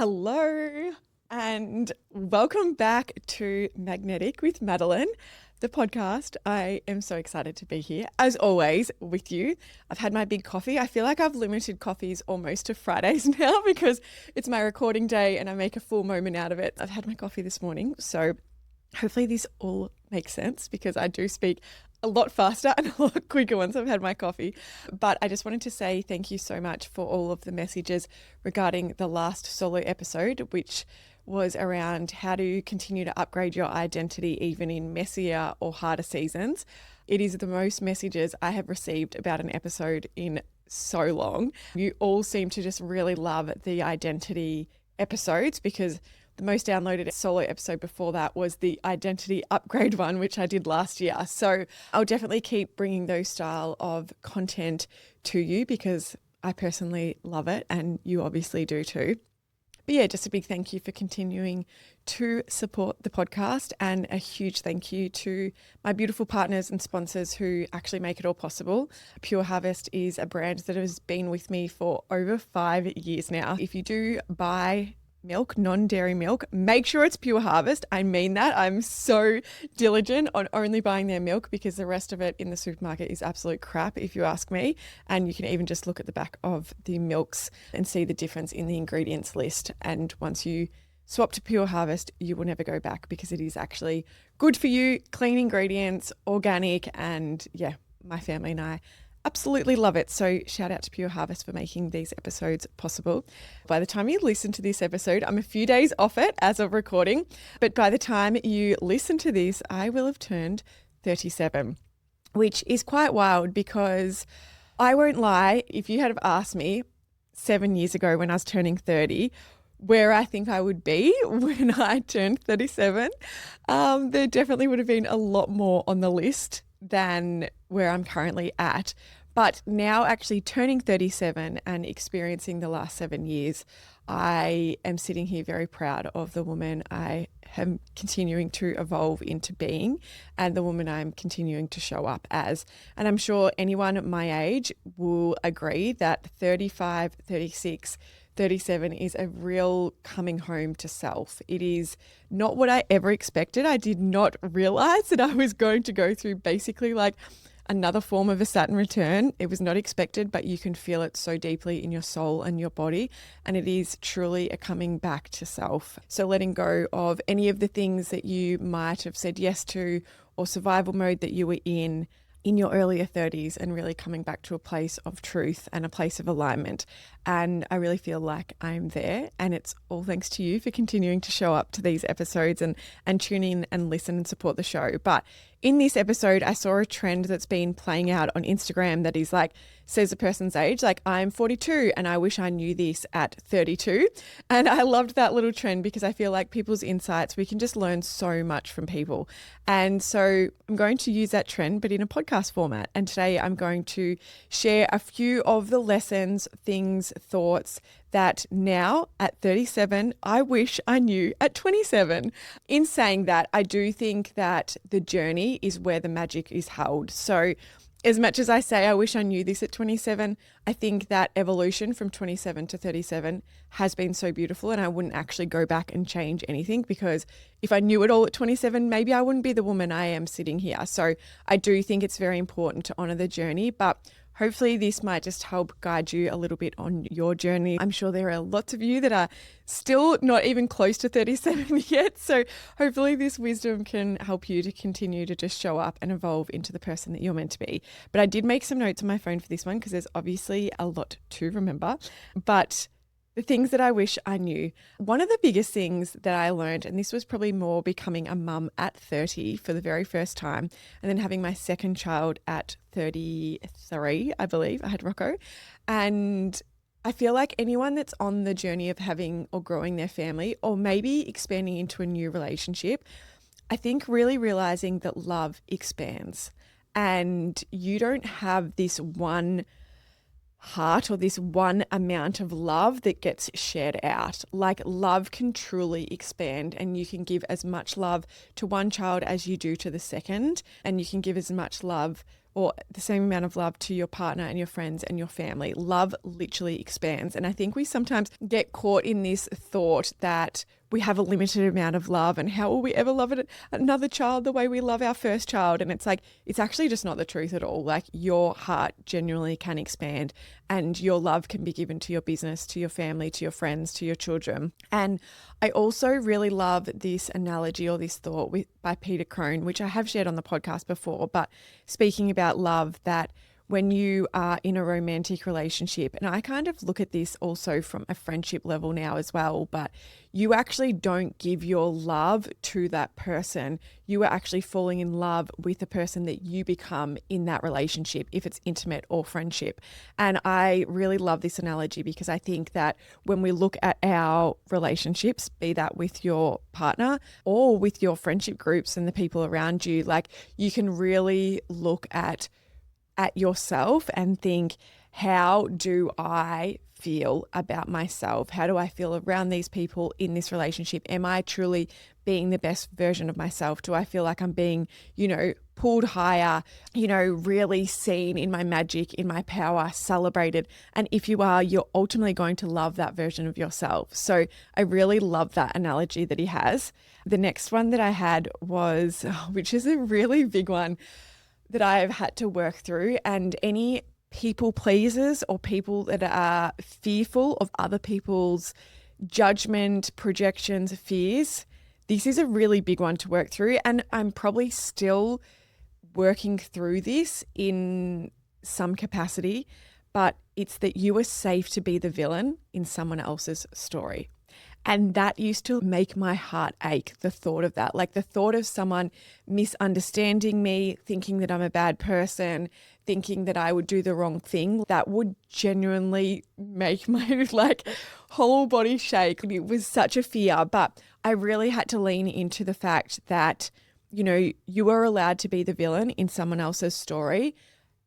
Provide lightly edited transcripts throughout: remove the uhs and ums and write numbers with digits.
Hello, and welcome back to Magnetic with Madelyn, the podcast. I am so excited to be here, as always, with you. I've had my big coffee. I feel like I've limited coffees almost to Fridays now because it's my recording day and I make a full moment out of it. I've had my coffee this morning, so hopefully this all makes sense because I do speak a lot faster and a lot quicker once I've had my coffee. But I just wanted to say thank you so much for all of the messages regarding the last solo episode, which was around how to continue to upgrade your identity even in messier or harder seasons. It is the most messages I have received about an episode in so long. You all seem to just really love the identity episodes because the most downloaded solo episode before that was the identity upgrade one, which I did last year. So I'll definitely keep bringing those style of content to you because I personally love it and you obviously do too. But yeah, just a big thank you for continuing to support the podcast and a huge thank you to my beautiful partners and sponsors who actually make it all possible. Pure Harvest is a brand that has been with me for over 5 years now. If you do buy milk, non-dairy milk, make sure it's Pure Harvest. I mean that. I'm so diligent on only buying their milk because the rest of it in the supermarket is absolute crap if you ask me. And you can even just look at the back of the milks and see the difference in the ingredients list. And once you swap to Pure Harvest, you will never go back because it is actually good for you, clean ingredients, organic, and yeah, my family and I absolutely love it. So shout out to Pure Harvest for making these episodes possible. By the time you listen to this episode, I'm a few days off it as of recording, but by the time you listen to this, I will have turned 37, which is quite wild because I won't lie, if you had have asked me 7 years ago when I was turning 30, where I think I would be when I turned 37, there definitely would have been a lot more on the list than where I'm currently at. But now actually turning 37 and experiencing the last 7 years, I am sitting here very proud of the woman I am continuing to evolve into being and the woman I'm continuing to show up as. And I'm sure anyone my age will agree that 35, 36, 37 is a real coming home to self. It is not what I ever expected. I did not realize that I was going to go through basically like another form of a Saturn return. It was not expected, but you can feel it so deeply in your soul and your body. And it is truly a coming back to self. So letting go of any of the things that you might have said yes to or survival mode that you were in your earlier 30s and really coming back to a place of truth and a place of alignment. And I really feel like I'm there, and it's all thanks to you for continuing to show up to these episodes and tune in and listen and support the show. But in this episode, I saw a trend that's been playing out on Instagram that is like, says a person's age, like I'm 42 and I wish I knew this at 32. And I loved that little trend because I feel like people's insights, we can just learn so much from people. And so I'm going to use that trend, but in a podcast format. And today I'm going to share a few of the lessons, things, thoughts that now at 37, I wish I knew at 27. In saying that, I do think that the journey is where the magic is held. So as much as I say I wish I knew this at 27, I think that evolution from 27 to 37 has been so beautiful, and I wouldn't actually go back and change anything because if I knew it all at 27, maybe I wouldn't be the woman I am sitting here. So I do think it's very important to honor the journey, but hopefully this might just help guide you a little bit on your journey. I'm sure there are lots of you that are still not even close to 37 yet. So hopefully this wisdom can help you to continue to just show up and evolve into the person that you're meant to be. But I did make some notes on my phone for this one because there's obviously a lot to remember. But the things that I wish I knew. One of the biggest things that I learned, and this was probably more becoming a mum at 30 for the very first time, and then having my second child at 33, I believe. I had Rocco. And I feel like anyone that's on the journey of having or growing their family or maybe expanding into a new relationship, I think really realizing that love expands and you don't have this one heart or this one amount of love that gets shared out. Like love can truly expand and you can give as much love to one child as you do to the second, and you can give as much love or the same amount of love to your partner and your friends and your family. Love literally expands. And I think we sometimes get caught in this thought that we have a limited amount of love and how will we ever love another child the way we love our first child? And it's like, it's actually just not the truth at all. Like your heart genuinely can expand and your love can be given to your business, to your family, to your friends, to your children. And I also really love this analogy or this thought by Peter Crone, which I have shared on the podcast before, but speaking about love, that when you are in a romantic relationship, and I kind of look at this also from a friendship level now as well, but you actually don't give your love to that person. You are actually falling in love with the person that you become in that relationship, if it's intimate or friendship. And I really love this analogy because I think that when we look at our relationships, be that with your partner or with your friendship groups and the people around you, like you can really look at yourself and think, how do I feel about myself? How do I feel around these people in this relationship? Am I truly being the best version of myself? Do I feel like I'm being, pulled higher, really seen in my magic, in my power, celebrated? And if you are, you're ultimately going to love that version of yourself. So I really love that analogy that he has. The next one that I had was, which is a really big one, that I've had to work through, and any people pleasers or people that are fearful of other people's judgment, projections, fears, this is a really big one to work through. And I'm probably still working through this in some capacity, but it's that you are safe to be the villain in someone else's story. And that used to make my heart ache, the thought of that. Like the thought of someone misunderstanding me, thinking that I'm a bad person, thinking that I would do the wrong thing, that would genuinely make my whole body shake. It was such a fear, but I really had to lean into the fact that, you are allowed to be the villain in someone else's story,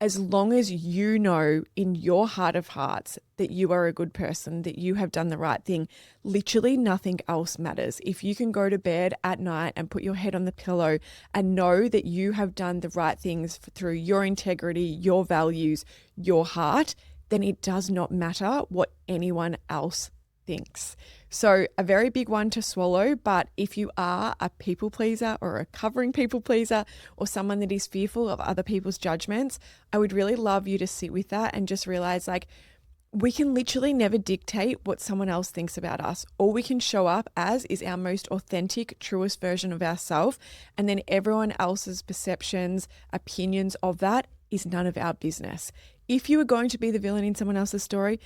as long as you know in your heart of hearts that you are a good person, that you have done the right thing. Literally nothing else matters. If you can go to bed at night and put your head on the pillow and know that you have done the right things through your integrity, your values, your heart, then it does not matter what anyone else thinks. So a very big one to swallow, but if you are a people pleaser or a covering people pleaser or someone that is fearful of other people's judgments, I would really love you to sit with that and just realize we can literally never dictate what someone else thinks about us. All we can show up as is our most authentic, truest version of ourselves, and then everyone else's perceptions, opinions of that is none of our business. If you are going to be the villain in someone else's story,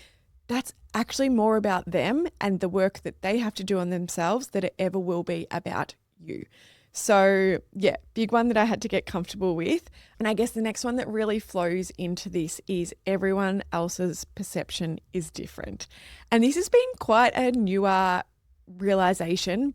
that's actually more about them and the work that they have to do on themselves than it ever will be about you. So yeah, big one that I had to get comfortable with. And I guess the next one that really flows into this is everyone else's perception is different. And this has been quite a newer realization,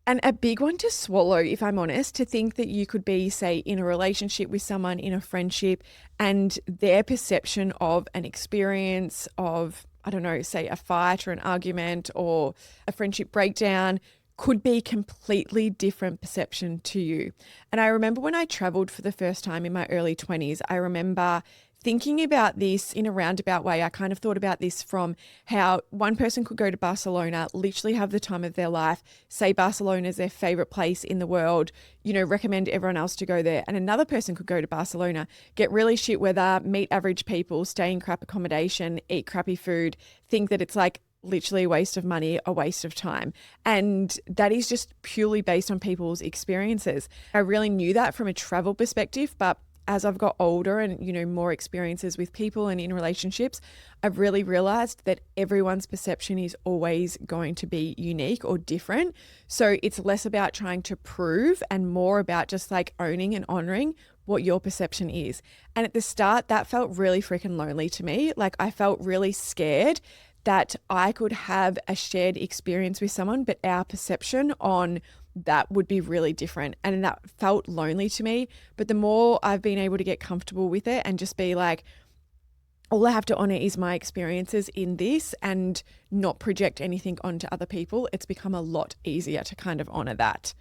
and a big one to swallow, if I'm honest, to think that you could be, say, in a relationship with someone, in a friendship, and their perception of an experience of, I don't know, say a fight or an argument or a friendship breakdown could be completely different perception to you. And I remember when I traveled for the first time in my early 20s, I remember thinking about this in a roundabout way. I kind of thought about this from how one person could go to Barcelona, literally have the time of their life, say Barcelona is their favorite place in the world, recommend everyone else to go there. And another person could go to Barcelona, get really shit weather, meet average people, stay in crap accommodation, eat crappy food, think that it's literally a waste of money, a waste of time. And that is just purely based on people's experiences. I really knew that from a travel perspective, but as I've got older and, more experiences with people and in relationships, I've really realized that everyone's perception is always going to be unique or different. So it's less about trying to prove and more about just owning and honoring what your perception is. And at the start, that felt really freaking lonely to me. I felt really scared that I could have a shared experience with someone, but our perception on that would be really different. And that felt lonely to me. But the more I've been able to get comfortable with it and just be all I have to honor is my experiences in this and not project anything onto other people, it's become a lot easier to kind of honor that.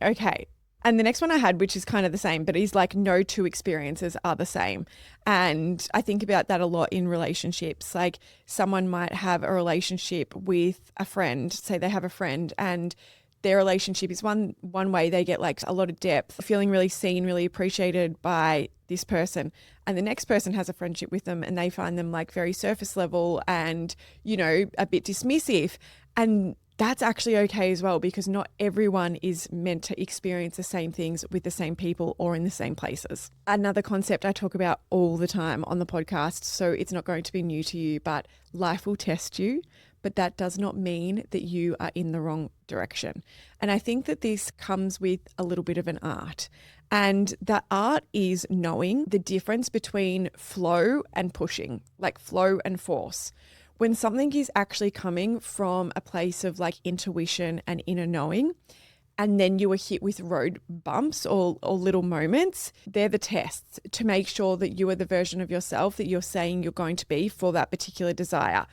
Okay. And the next one I had, which is kind of the same, but is like no two experiences are the same. And I think about that a lot in relationships. Like someone might have a relationship with a friend, say they have a friend and their relationship is one way, they get like a lot of depth, feeling really seen, really appreciated by this person. And the next person has a friendship with them and they find them like very surface level and, you know, a bit dismissive. And that's actually okay as well, because not everyone is meant to experience the same things with the same people or in the same places. Another concept I talk about all the time on the podcast, so it's not going to be new to you, but life will test you, but that does not mean that you are in the wrong direction. And I think that this comes with a little bit of an art. And the art is knowing the difference between flow and pushing, like flow and force. When something is actually coming from a place of like intuition and inner knowing, and then you are hit with road bumps or little moments, they're the tests to make sure that you are the version of yourself that you're saying you're going to be for that particular desire.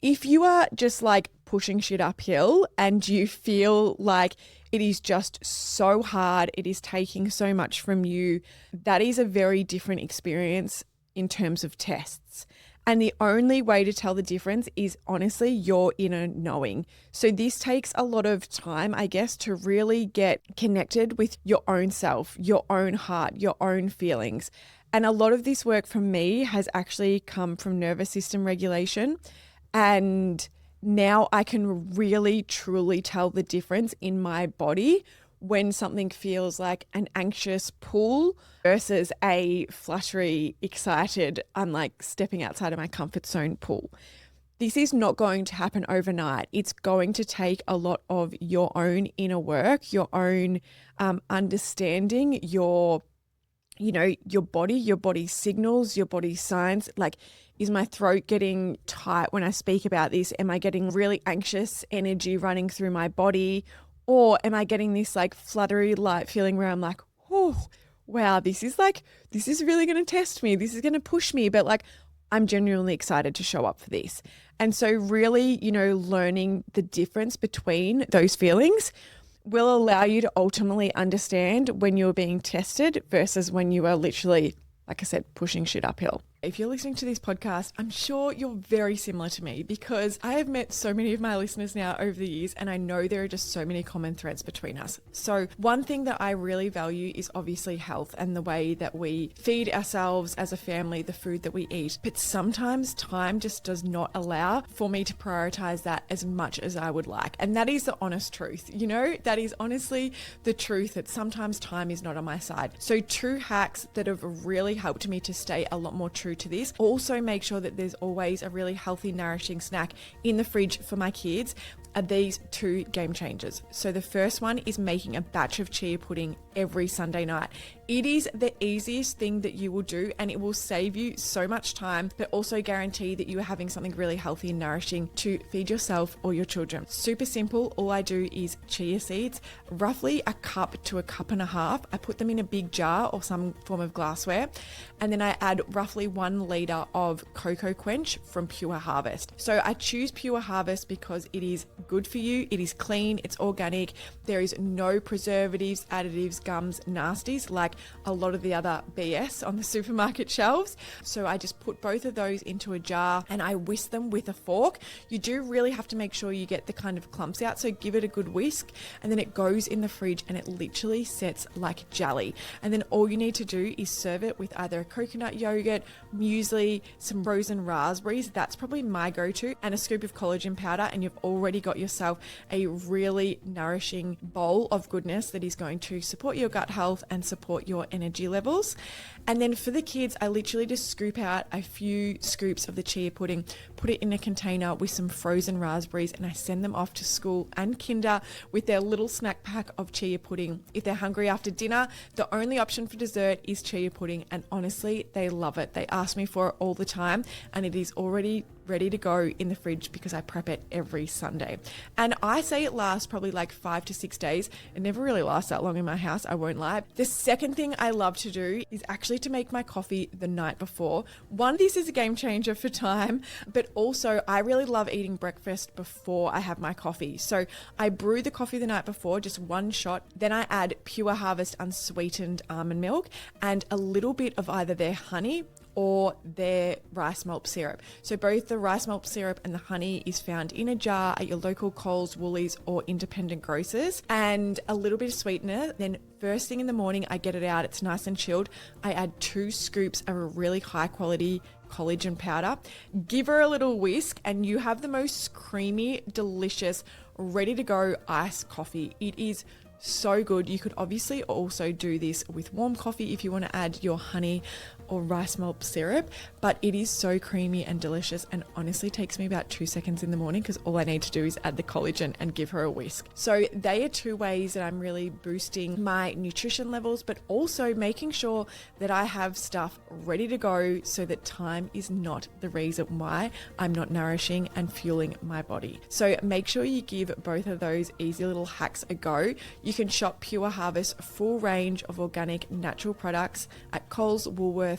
If you are just like pushing shit uphill and you feel like it is just so hard, it is taking so much from you, that is a very different experience in terms of tests. And the only way to tell the difference is honestly your inner knowing. So this takes a lot of time, I guess, to really get connected with your own self, your own heart, your own feelings. And a lot of this work from me has actually come from nervous system regulation. And now I can really, truly tell the difference in my body when something feels like an anxious pull versus a fluttery, excited, I'm like stepping outside of my comfort zone pull. This is not going to happen overnight. It's going to take a lot of your own inner work, your own understanding, your body signals, your body signs. Like, is my throat getting tight when I speak about this? Am I getting really anxious energy running through my body? Or am I getting this like fluttery light feeling where I'm like, oh, wow, this is really going to test me. This is going to push me. But like, I'm genuinely excited to show up for this. And so really, learning the difference between those feelings will allow you to ultimately understand when you're being tested versus when you are literally, like I said, pushing shit uphill. If you're listening to this podcast, I'm sure you're very similar to me because I have met so many of my listeners now over the years and I know there are just so many common threads between us. So one thing that I really value is obviously health and the way that we feed ourselves as a family, the food that we eat. But sometimes time just does not allow for me to prioritize that as much as I would like. And that is the honest truth. That is honestly the truth, that sometimes time is not on my side. So 2 hacks that have really helped me to stay a lot more true to this. Also make sure that there's always a really healthy, nourishing snack in the fridge for my kids are these 2 game changers. So the first one is making a batch of chia pudding every Sunday night. It is the easiest thing that you will do and it will save you so much time, but also guarantee that you are having something really healthy and nourishing to feed yourself or your children. Super simple. All I do is chia seeds, roughly a cup to a cup and a half. I put them in a big jar or some form of glassware. And then I add roughly 1 liter of cocoa quench from Pure Harvest. So I choose Pure Harvest because it is good for you. It is clean. It's organic. There is no preservatives, additives, gums, nasties like a lot of the other BS on the supermarket shelves. So I just put both of those into a jar and I whisk them with a fork. You do really have to make sure you get the kind of clumps out. So give it a good whisk and then it goes in the fridge and it literally sets like jelly. And then all you need to do is serve it with either a coconut yogurt, muesli, some frozen raspberries. That's probably my go-to, and a scoop of collagen powder. And you've already got yourself a really nourishing bowl of goodness that is going to support your gut health and support your energy levels. And then for the kids, I literally just scoop out a few scoops of the chia pudding, put it in a container with some frozen raspberries, and I send them off to school and kinder with their little snack pack of chia pudding. If they're hungry after dinner, the only option for dessert is chia pudding, and honestly, they love it. They ask me for it all the time, and it is already ready to go in the fridge because I prep it every Sunday. And I say it lasts probably like 5 to 6 days. It never really lasts that long in my house, I won't lie. The second thing I love to do is actually actually to make my coffee the night before. One, this is a game changer for time, but also I really love eating breakfast before I have my coffee. So I brew the coffee the night before, just one shot. Then I add Pure Harvest unsweetened almond milk and a little bit of either their honey or their rice malt syrup. So both the rice malt syrup and the honey is found in a jar at your local Coles, Woolies or independent grocers, and a little bit of sweetener. Then first thing in the morning, I get it out. It's nice and chilled. I add 2 scoops of a really high quality collagen powder. Give her a little whisk and you have the most creamy, delicious, ready to go iced coffee. It is so good. You could obviously also do this with warm coffee if you want to add your honey or rice malt syrup, but it is so creamy and delicious and honestly takes me about 2 seconds in the morning because all I need to do is add the collagen and give her a whisk. So they are 2 ways that I'm really boosting my nutrition levels, but also making sure that I have stuff ready to go so that time is not the reason why I'm not nourishing and fueling my body. So make sure you give both of those easy little hacks a go. You can shop Pure Harvest full range of organic natural products at Coles, Woolworths,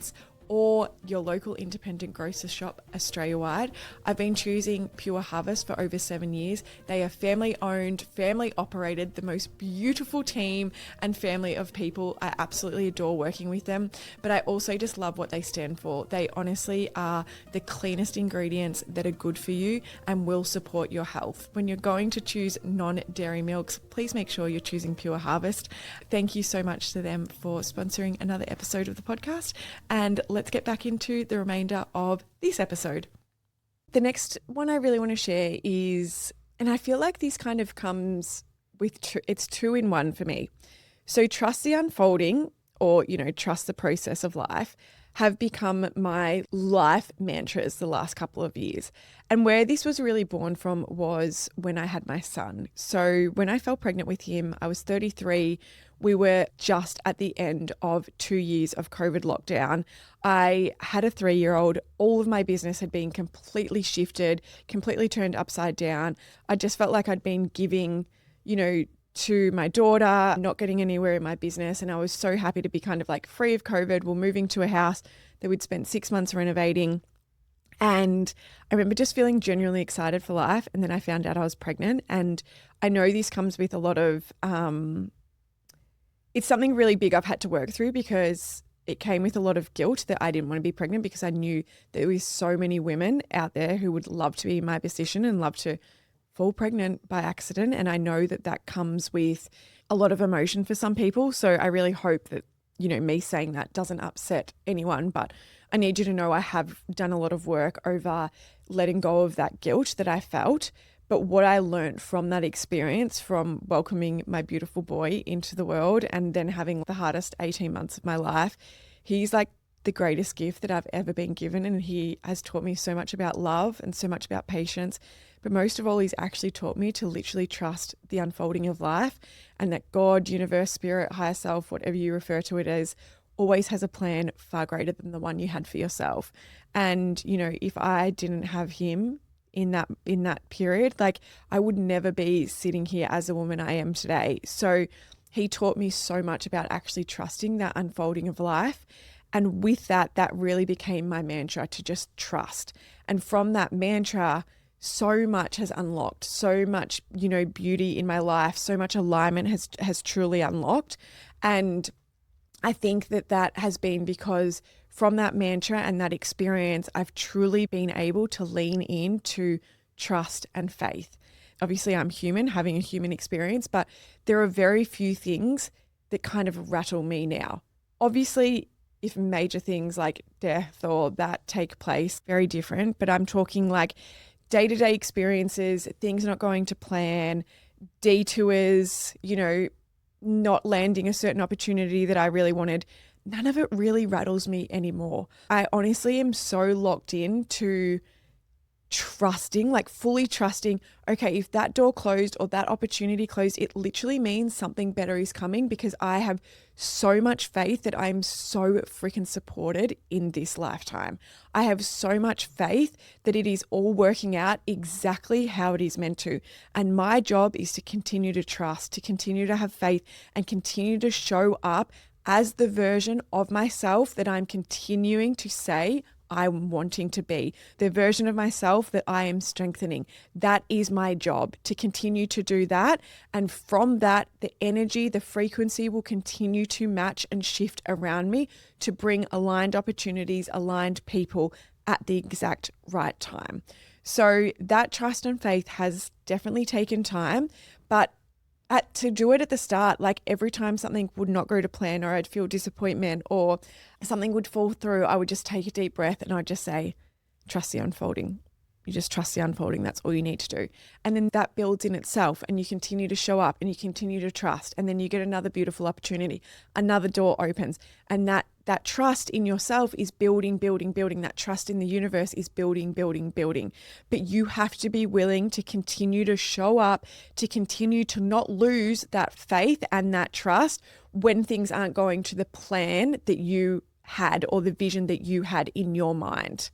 or your local independent grocer shop Australia-wide. I've been choosing Pure Harvest for over 7 years. They are family owned, family operated, the most beautiful team and family of people. I absolutely adore working with them, but I also just love what they stand for. They honestly are the cleanest ingredients that are good for you and will support your health. When you're going to choose non-dairy milks, please make sure you're choosing Pure Harvest. Thank you so much to them for sponsoring another episode of the podcast, and let's get back into the remainder of this episode. The next one I really want to share is, and I feel like this kind of comes with, it's 2 in 1 for me. So trust the unfolding, or, trust the process of life, have become my life mantras the last couple of years. And where this was really born from was when I had my son. So when I fell pregnant with him, I was 33. We were just at the end of 2 years of COVID lockdown. I had a 3-year-old. All of my business had been completely shifted, completely turned upside down. I just felt like I'd been giving, to my daughter, not getting anywhere in my business. And I was so happy to be kind of like free of COVID. We're moving to a house that we'd spent 6 months renovating. And I remember just feeling genuinely excited for life. And then I found out I was pregnant. And I know this comes with a lot of, it's something really big I've had to work through, because it came with a lot of guilt that I didn't want to be pregnant, because I knew there was so many women out there who would love to be in my position and love to fall pregnant by accident. And I know that that comes with a lot of emotion for some people. So I really hope that, me saying that doesn't upset anyone, but I need you to know I have done a lot of work over letting go of that guilt that I felt. But what I learned from that experience, from welcoming my beautiful boy into the world and then having the hardest 18 months of my life, he's like the greatest gift that I've ever been given. And he has taught me so much about love and so much about patience. But most of all, he's actually taught me to literally trust the unfolding of life, and that God, universe, spirit, higher self, whatever you refer to it as, always has a plan far greater than the one you had for yourself. And, if I didn't have him in that period, like, I would never be sitting here as a woman I am today. So he taught me so much about actually trusting that unfolding of life. And with that really became my mantra, to just trust. And from that mantra, so much has unlocked, so much, beauty in my life, so much alignment has truly unlocked. And I think that has been because from that mantra and that experience, I've truly been able to lean into trust and faith. Obviously, I'm human, having a human experience, but there are very few things that kind of rattle me now. Obviously, if major things like death or that take place, very different, but I'm talking like day-to-day experiences, things not going to plan, detours, not landing a certain opportunity that I really wanted. None of it really rattles me anymore. I honestly am so locked in to trusting, like fully trusting, okay, if that door closed or that opportunity closed, it literally means something better is coming, because I have so much faith that I'm so freaking supported in this lifetime. I have so much faith that it is all working out exactly how it is meant to. And my job is to continue to trust, to continue to have faith, and continue to show up as the version of myself that I'm continuing to say I'm wanting to be, the version of myself that I am strengthening. That is my job, to continue to do that. And from that, the energy, the frequency will continue to match and shift around me to bring aligned opportunities, aligned people at the exact right time. So that trust and faith has definitely taken time, but to do it at the start, like every time something would not go to plan or I'd feel disappointment or something would fall through, I would just take a deep breath and I'd just say, trust the unfolding. You just trust the unfolding. That's all you need to do. And then that builds in itself and you continue to show up and you continue to trust. And then you get another beautiful opportunity. Another door opens. And that trust in yourself is building. That trust in the universe is building. But you have to be willing to continue to show up, to continue to not lose that faith and that trust when things aren't going to the plan that you had or the vision that you had in your mind.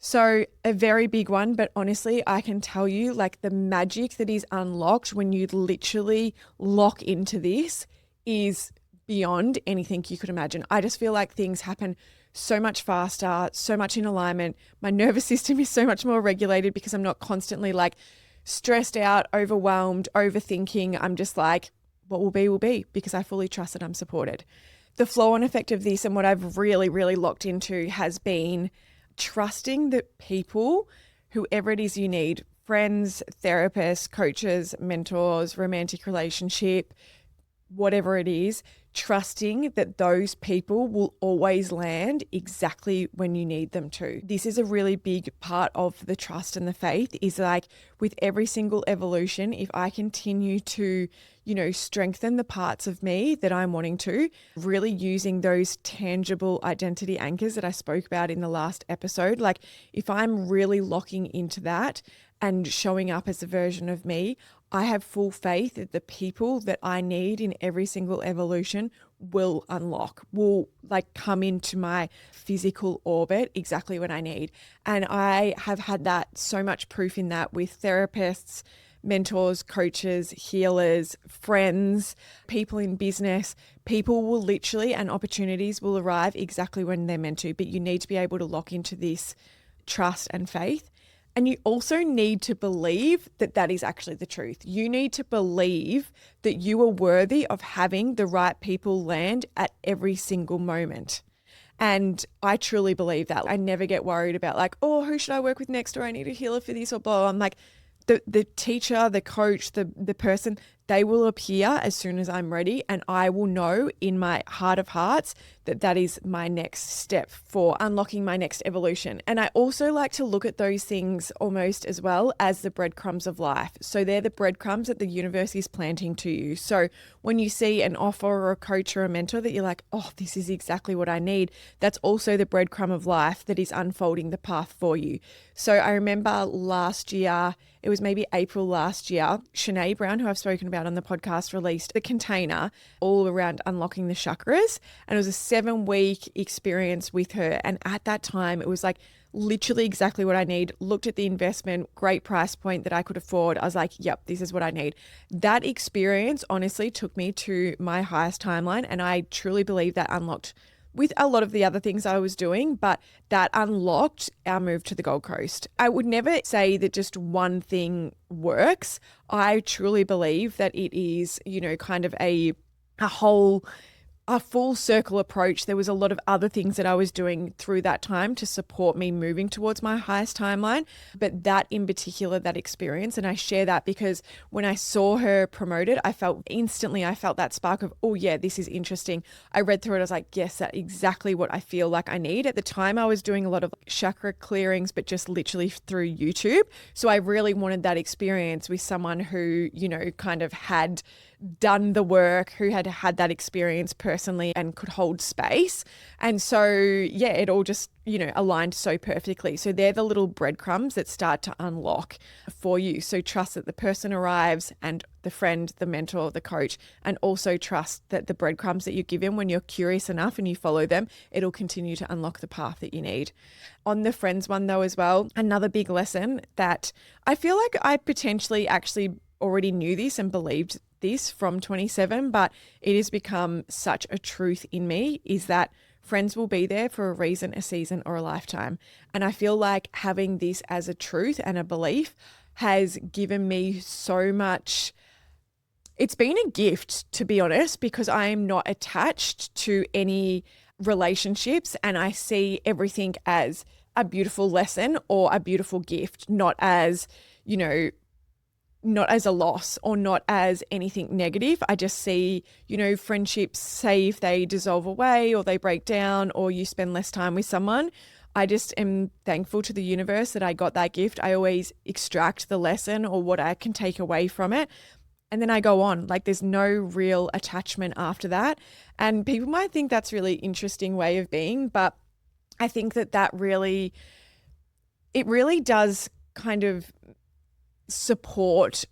So a very big one, but honestly, I can tell you like the magic that is unlocked when you literally lock into this is beyond anything you could imagine. I just feel like things happen so much faster, so much in alignment. My nervous system is so much more regulated because I'm not constantly like stressed out, overwhelmed, overthinking. I'm just like, what will be because I fully trust that I'm supported. The flow-on effect of this and what I've really, really locked into has been trusting that people, whoever it is you need, friends, therapists, coaches, mentors, romantic relationship, whatever it is, trusting that those people will always land exactly when you need them to. This is a really big part of the trust and the faith is like with every single evolution, if I continue to, strengthen the parts of me that I'm wanting to, really using those tangible identity anchors that I spoke about in the last episode, like if I'm really locking into that and showing up as a version of me, I have full faith that the people that I need in every single evolution will unlock, will like come into my physical orbit exactly what I need. And I have had that so much proof in that with therapists, mentors, coaches, healers, friends, people in business. People will literally, and opportunities will arrive exactly when they're meant to, but you need to be able to lock into this trust and faith. And you also need to believe that that is actually the truth. You need to believe that you are worthy of having the right people land at every single moment. And I truly believe that. I never get worried about like, oh, who should I work with next? Or I need a healer for this or blah. I'm like, the teacher, the coach, the person, they will appear as soon as I'm ready. And I will know in my heart of hearts that that is my next step for unlocking my next evolution. And I also like to look at those things almost as well as the breadcrumbs of life. So they're the breadcrumbs that the universe is planting to you. So when you see an offer or a coach or a mentor that you're like, oh, this is exactly what I need, that's also the breadcrumb of life that is unfolding the path for you. So I remember last year, it was maybe April last year, Shanae Brown, who I've spoken about on the podcast, released a container all around unlocking the chakras. And it was a 7-week experience with her. And at that time, it was like literally exactly what I need. Looked at the investment, great price point that I could afford. I was like, yep, this is what I need. That experience honestly took me to my highest timeline. And I truly believe that unlocked with a lot of the other things I was doing, but that unlocked our move to the Gold Coast. I would never say that just one thing works. I truly believe that it is, kind of a full circle approach. There was a lot of other things that I was doing through that time to support me moving towards my highest timeline. But that in particular, that experience, and I share that because when I saw her promoted, I felt that spark of, oh yeah, this is interesting. I read through it. I was like, yes, that's exactly what I feel like I need. At the time, I was doing a lot of chakra clearings, but just literally through YouTube. So I really wanted that experience with someone who, kind of had done the work, who had had that experience personally and could hold space. And so, yeah, it all just, aligned so perfectly. So they're the little breadcrumbs that start to unlock for you. So trust that the person arrives and the friend, the mentor, the coach, and also trust that the breadcrumbs that you give in when you're curious enough and you follow them, it'll continue to unlock the path that you need. On the friends one though as well, another big lesson that I feel like I potentially actually already knew this and believed this from 27, but it has become such a truth in me, is that friends will be there for a reason, a season, or a lifetime. And I feel like having this as a truth and a belief has given me so much. It's been a gift, to be honest, because I am not attached to any relationships, and I see everything as a beautiful lesson or a beautiful gift, not as, not as a loss or not as anything negative. I just see, friendships, say if they dissolve away or they break down or you spend less time with someone, I just am thankful to the universe that I got that gift. I always extract the lesson or what I can take away from it. And then I go on, like there's no real attachment after that. And people might think that's really interesting way of being, but I think that really does kind of support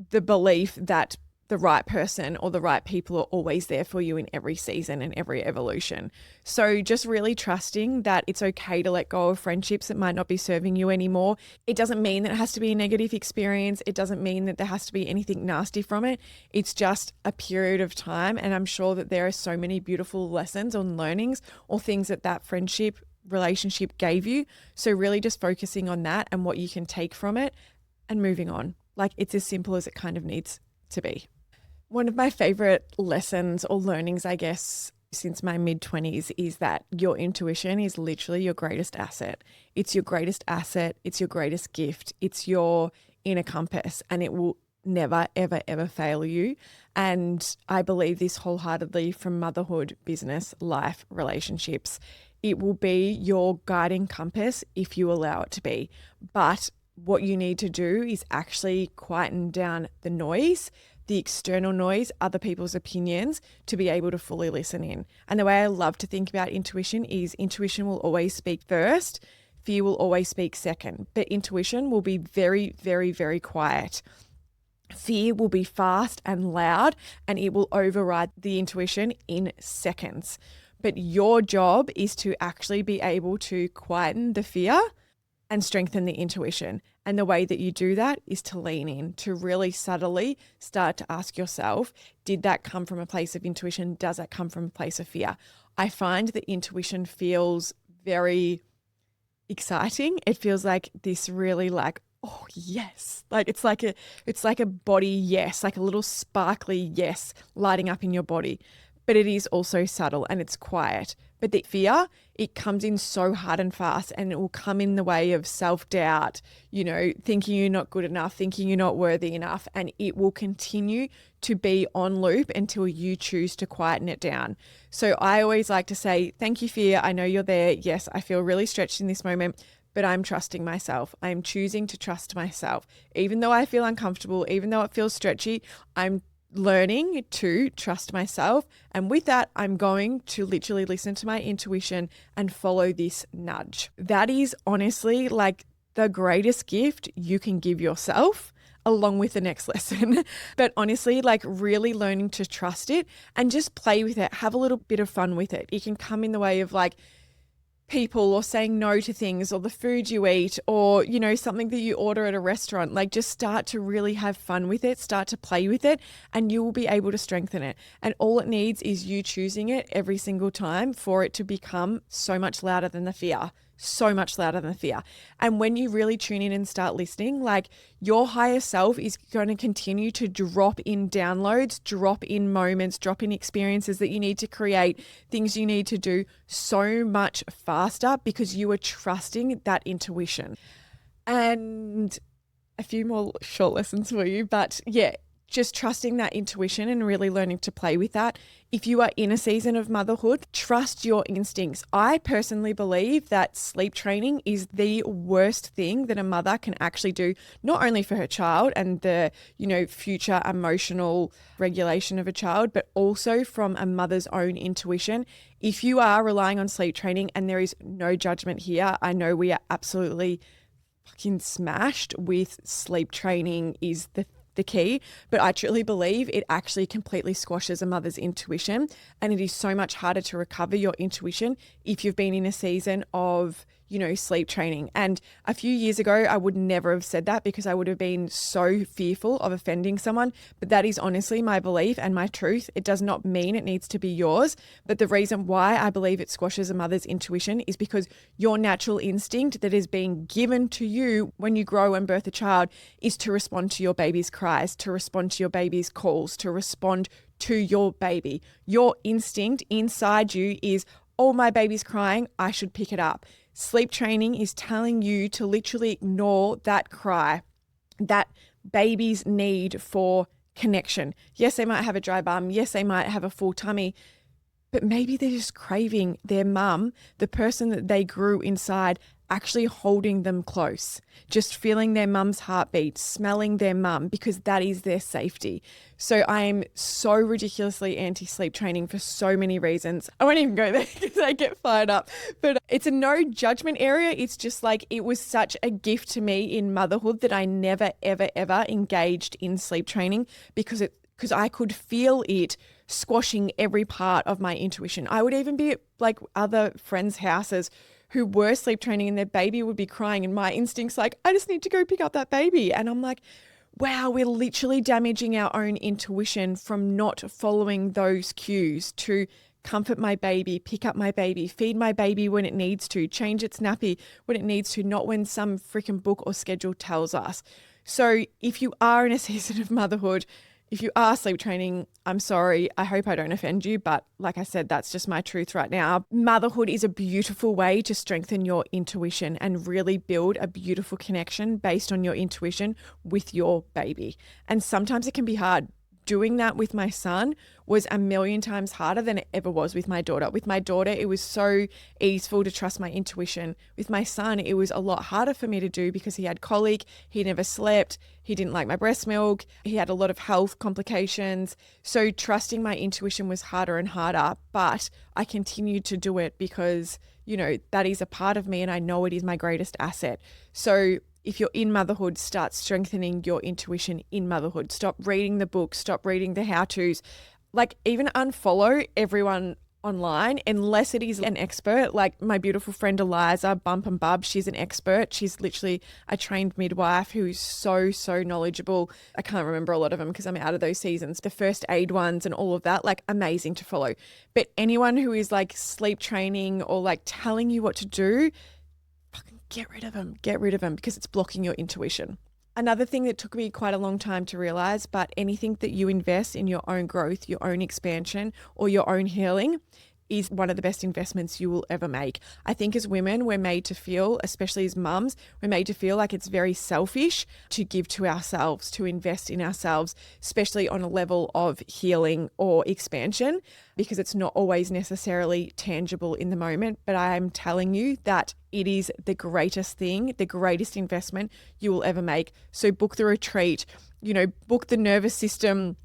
the belief that the right person or the right people are always there for you in every season and every evolution. So just really trusting that it's okay to let go of friendships that might not be serving you anymore. It doesn't mean that it has to be a negative experience. It doesn't mean that there has to be anything nasty from it. It's just a period of time. And I'm sure that there are so many beautiful lessons or learnings or things that friendship relationship gave you. So really just focusing on that and what you can take from it and moving on. Like it's as simple as it kind of needs to be. One of my favorite lessons or learnings, I guess, since my mid-20s is that your intuition is literally your greatest asset. It's your greatest asset. It's your greatest gift. It's your inner compass, and it will never, ever, ever fail you. And I believe this wholeheartedly from motherhood, business, life, relationships. It will be your guiding compass if you allow it to be. But what you need to do is actually quieten down the noise, the external noise, other people's opinions, to be able to fully listen in. And the way I love to think about intuition is intuition will always speak first, fear will always speak second, but intuition will be very, very, very quiet. Fear will be fast and loud, and it will override the intuition in seconds. But your job is to actually be able to quieten the fear and strengthen the intuition. And the way that you do that is to lean in, to really subtly start to ask yourself, did that come from a place of intuition? Does that come from a place of fear? I find that intuition feels very exciting. It feels like this really like, oh yes, like it's like a body yes, like a little sparkly yes lighting up in your body. But it is also subtle and it's quiet. But the fear, it comes in so hard and fast, and it will come in the way of self-doubt, thinking you're not good enough, thinking you're not worthy enough, and it will continue to be on loop until you choose to quieten it down. So I always like to say, thank you, fear. I know you're there. Yes, I feel really stretched in this moment, but I'm trusting myself. I'm choosing to trust myself. Even though I feel uncomfortable, even though it feels stretchy, I'm learning to trust myself. And with that, I'm going to literally listen to my intuition and follow this nudge. That is honestly like the greatest gift you can give yourself, along with the next lesson. But honestly, like really learning to trust it and just play with it, have a little bit of fun with it. It can come in the way of like people or saying no to things or the food you eat or, something that you order at a restaurant. Like just start to really have fun with it, start to play with it, and you will be able to strengthen it. And all it needs is you choosing it every single time for it to become so much louder than the fear. So much louder than fear. And when you really tune in and start listening, like your higher self is going to continue to drop in downloads, drop in moments, drop in experiences that you need to create, things you need to do so much faster because you are trusting that intuition. And a few more short lessons for you, but yeah, just trusting that intuition and really learning to play with that. If you are in a season of motherhood, trust your instincts. I personally believe that sleep training is the worst thing that a mother can actually do, not only for her child and the, future emotional regulation of a child, but also from a mother's own intuition. If you are relying on sleep training, and there is no judgment here, I know we are absolutely fucking smashed with sleep training is the key, but I truly believe it actually completely squashes a mother's intuition, and it is so much harder to recover your intuition if you've been in a season of, sleep training. And a few years ago, I would never have said that because I would have been so fearful of offending someone. But that is honestly my belief and my truth. It does not mean it needs to be yours. But the reason why I believe it squashes a mother's intuition is because your natural instinct that is being given to you when you grow and birth a child is to respond to your baby's cries, to respond to your baby's calls, to respond to your baby. Your instinct inside you is, oh, my baby's crying, I should pick it up. Sleep training is telling you to literally ignore that cry, that baby's need for connection. Yes, they might have a dry bum. Yes, they might have a full tummy, but maybe they're just craving their mum, the person that they grew inside, actually holding them close, just feeling their mum's heartbeat, smelling their mum, because that is their safety. So I am so ridiculously anti-sleep training for so many reasons. I won't even go there because I get fired up. But it's a no judgment area. It's just like it was such a gift to me in motherhood that I never, ever, ever engaged in sleep training because I could feel it squashing every part of my intuition. I would even be at like other friends' houses who were sleep training and their baby would be crying and my instinct's like, I just need to go pick up that baby. And I'm like, wow, we're literally damaging our own intuition from not following those cues to comfort my baby, pick up my baby, feed my baby when it needs to, change its nappy when it needs to, not when some freaking book or schedule tells us. So if you are in a season of motherhood, if you are sleep training, I'm sorry. I hope I don't offend you, but like I said, that's just my truth right now. Motherhood is a beautiful way to strengthen your intuition and really build a beautiful connection based on your intuition with your baby. And sometimes it can be hard. Doing that with my son was a million times harder than it ever was with my daughter. With my daughter, it was so easeful to trust my intuition. With my son, it was a lot harder for me to do because he had colic, he never slept, he didn't like my breast milk, he had a lot of health complications. So trusting my intuition was harder and harder, but I continued to do it because, that is a part of me and I know it is my greatest asset. So if you're in motherhood, start strengthening your intuition in motherhood. Stop reading the books, stop reading the how-tos. Like even unfollow everyone online unless it is an expert. Like my beautiful friend Eliza, Bump and Bub, she's an expert. She's literally a trained midwife who is so, so knowledgeable. I can't remember a lot of them because I'm out of those seasons. The first aid ones and all of that, like amazing to follow. But anyone who is like sleep training or like telling you what to do, get rid of them because it's blocking your intuition. Another thing that took me quite a long time to realize, but anything that you invest in your own growth, your own expansion, or your own healing is one of the best investments you will ever make. I think as women, we're made to feel, especially as mums, we're made to feel like it's very selfish to give to ourselves, to invest in ourselves, especially on a level of healing or expansion, because it's not always necessarily tangible in the moment. But I am telling you that it is the greatest thing, the greatest investment you will ever make. So book the retreat, book the nervous system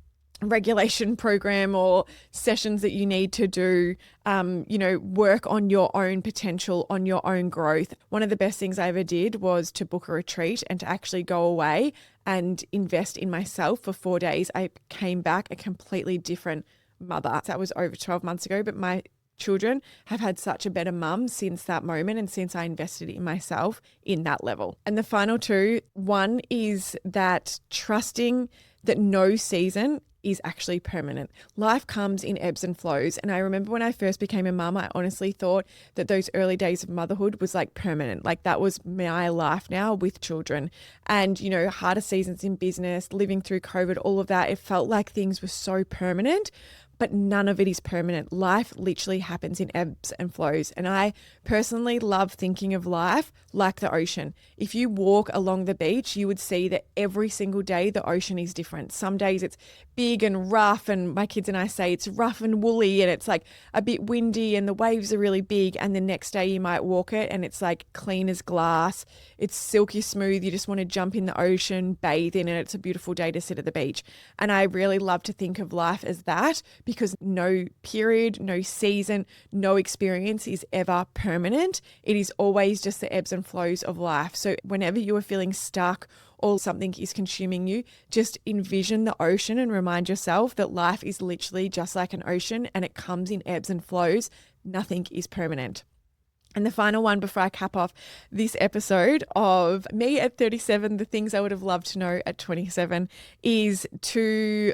regulation program or sessions that you need to do, work on your own potential, on your own growth. One of the best things I ever did was to book a retreat and to actually go away and invest in myself for 4 days. I came back a completely different mother. That was over 12 months ago, but my children have had such a better mum since that moment and since I invested in myself in that level. And the final two, one is that trusting that no season is actually permanent. Life comes in ebbs and flows. And I remember when I first became a mum, I honestly thought that those early days of motherhood was like permanent. Like that was my life now with children. And, harder seasons in business, living through COVID, all of that, it felt like things were so permanent. But none of it is permanent. Life literally happens in ebbs and flows. And I personally love thinking of life like the ocean. If you walk along the beach, you would see that every single day the ocean is different. Some days it's big and rough, and my kids and I say it's rough and woolly, and it's like a bit windy and the waves are really big. And the next day you might walk it and it's like clean as glass. It's silky smooth. You just want to jump in the ocean, bathe in it. It's a beautiful day to sit at the beach. And I really love to think of life as that, because no period, no season, no experience is ever permanent. It is always just the ebbs and flows of life. So whenever you are feeling stuck or something is consuming you, just envision the ocean and remind yourself that life is literally just like an ocean and it comes in ebbs and flows. Nothing is permanent. And the final one before I cap off this episode of me at 37, the things I would have loved to know at 27 is to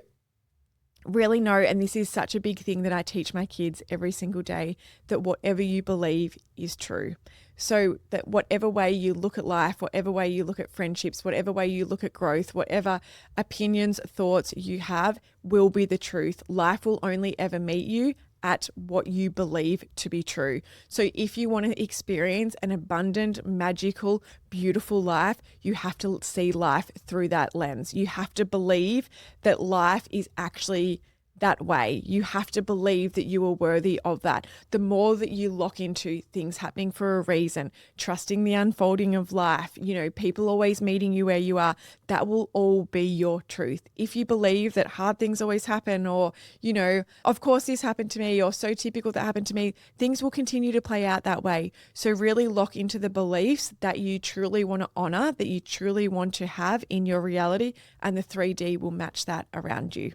really know, and this is such a big thing that I teach my kids every single day, that whatever you believe is true. So that whatever way you look at life, whatever way you look at friendships, whatever way you look at growth, whatever opinions, thoughts you have will be the truth. Life will only ever meet you at what you believe to be true. So if you want to experience an abundant, magical, beautiful life, you have to see life through that lens. You have to believe that life is actually that way. You have to believe that you are worthy of that. The more that you lock into things happening for a reason, trusting the unfolding of life, people always meeting you where you are, that will all be your truth. If you believe that hard things always happen, or, of course this happened to me, or so typical that happened to me, things will continue to play out that way. So really lock into the beliefs that you truly want to honor, that you truly want to have in your reality, and the 3D will match that around you.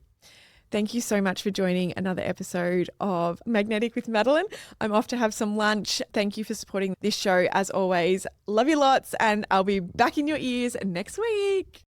Thank you so much for joining another episode of Magnetic with Madelyn. I'm off to have some lunch. Thank you for supporting this show as always. Love you lots, and I'll be back in your ears next week.